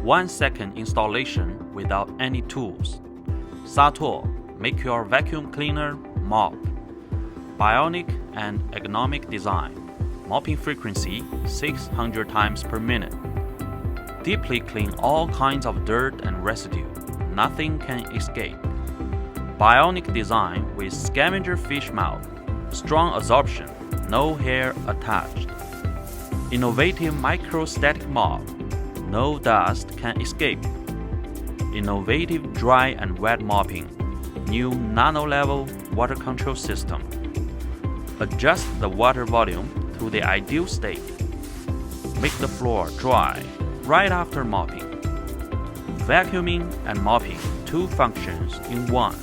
1-second installation without any tools. SATUO, make your vacuum cleaner mop. Bionic and ergonomic design. Mopping frequency 600 times per minute. Deeply clean all kinds of dirt and residue. Nothing can escape. Bionic design with scavenger fish mouth. Strong absorption, no hair attached. Innovative microstatic mop. No dust can escape. Innovative dry and wet mopping. New nano-level water control system. Adjust the water volume to the ideal state. Make the floor dry right after mopping. Vacuuming and mopping, two functions in one.